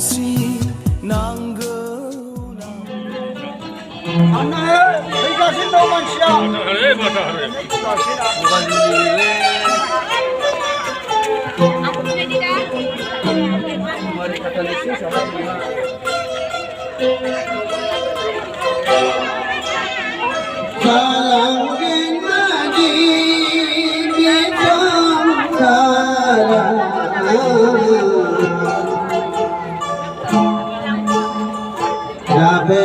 श्री नांगौ 안나해 여기까지 너만 시야 사랑은 나지 비참 사랑 राबे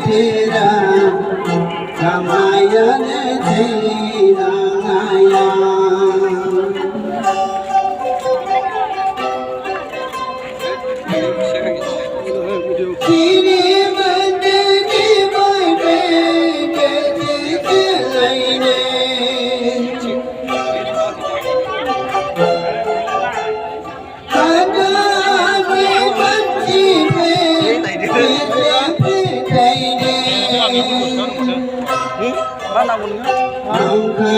तेरा रामायण जीराया तेरे बंदगी में के लैने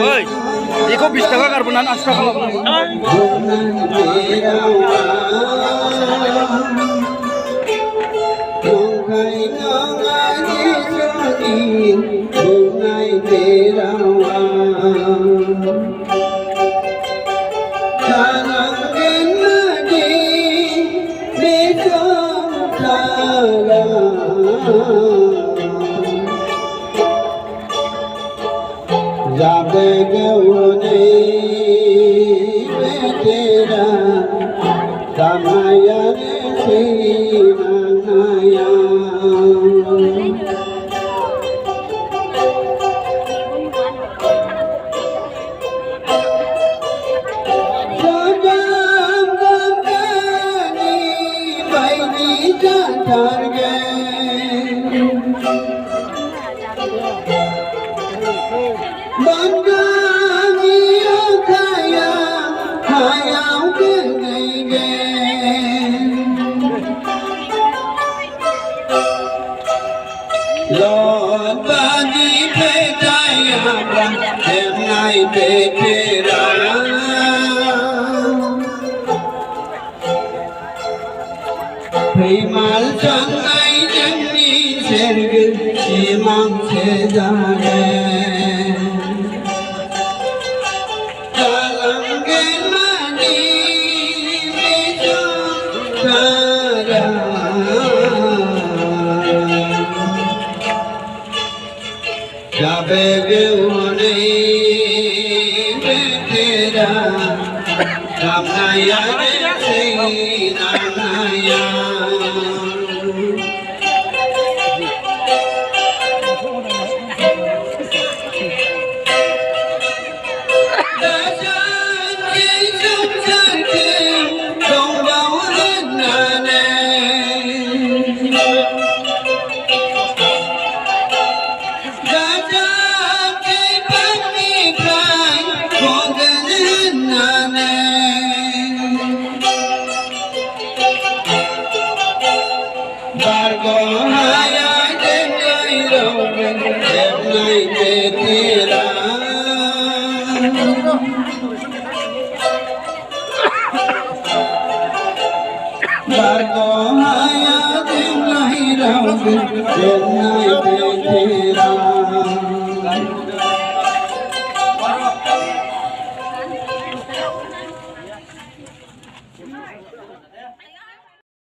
Oi, iko 20 টাকা কারবনান 80 টাকা जाबे गवने तेरा रामायण सीनाया सजाम गंगानी बैनी जातर गे बंगानियों खाया खायाओं के नहीं गए लौट बानी पे जाया नहीं बेचेरा प्रेमाल चंदाई जंगी शेरग सीमांग से जागे जाबे गवने तेरा रामायण सीनाया तेरा बारको आया दिल नहीं रहोगे तेरा